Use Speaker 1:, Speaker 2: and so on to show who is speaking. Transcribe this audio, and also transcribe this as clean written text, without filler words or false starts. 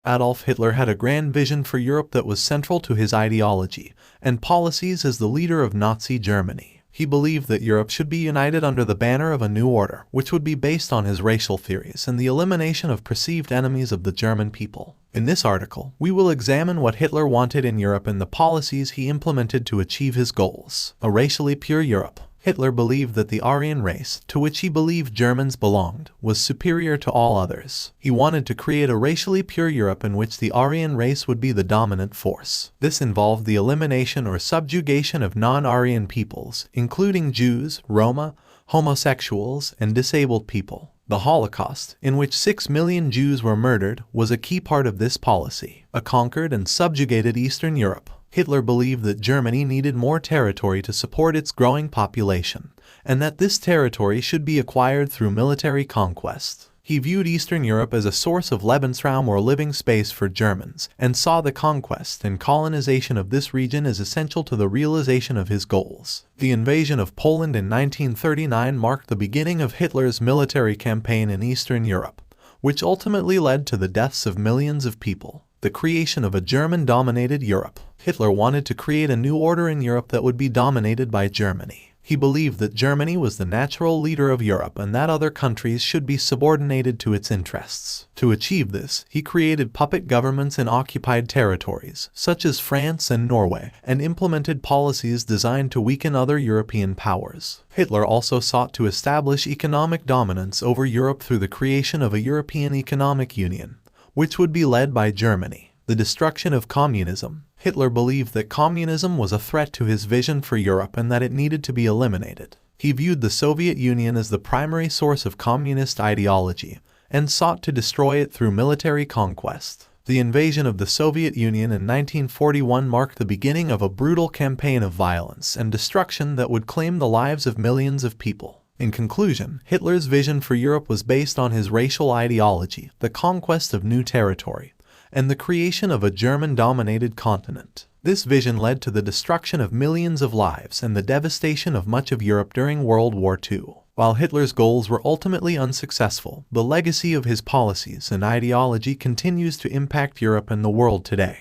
Speaker 1: Adolf Hitler had a grand vision for Europe that was central to his ideology and policies as the leader of Nazi Germany. He believed that Europe should be united under the banner of a new order, which would be based on his racial theories and the elimination of perceived enemies of the German people. In this article, we will examine what Hitler wanted in Europe and the policies he implemented to achieve his goals. A racially pure Europe. Hitler believed that the Aryan race, to which he believed Germans belonged, was superior to all others. He wanted to create a racially pure Europe in which the Aryan race would be the dominant force. This involved the elimination or subjugation of non-Aryan peoples, including Jews, Roma, homosexuals, and disabled people. The Holocaust, in which 6 million Jews were murdered, was a key part of this policy. A conquered and subjugated Eastern Europe. Hitler believed that Germany needed more territory to support its growing population, and that this territory should be acquired through military conquest. He viewed Eastern Europe as a source of Lebensraum or living space for Germans, and saw the conquest and colonization of this region as essential to the realization of his goals. The invasion of Poland in 1939 marked the beginning of Hitler's military campaign in Eastern Europe, which ultimately led to the deaths of millions of people. The creation of a German-dominated Europe. Hitler wanted to create a new order in Europe that would be dominated by Germany. He believed that Germany was the natural leader of Europe and that other countries should be subordinated to its interests. To achieve this, he created puppet governments in occupied territories, such as France and Norway, and implemented policies designed to weaken other European powers. Hitler also sought to establish economic dominance over Europe through the creation of a European Economic Union, which would be led by Germany. The destruction of communism. Hitler believed that communism was a threat to his vision for Europe and that it needed to be eliminated. He viewed the Soviet Union as the primary source of communist ideology and sought to destroy it through military conquest. The invasion of the Soviet Union in 1941 marked the beginning of a brutal campaign of violence and destruction that would claim the lives of millions of people. In conclusion, Hitler's vision for Europe was based on his racial ideology, the conquest of new territory, and the creation of a German-dominated continent. This vision led to the destruction of millions of lives and the devastation of much of Europe during World War II. While Hitler's goals were ultimately unsuccessful, the legacy of his policies and ideology continues to impact Europe and the world today.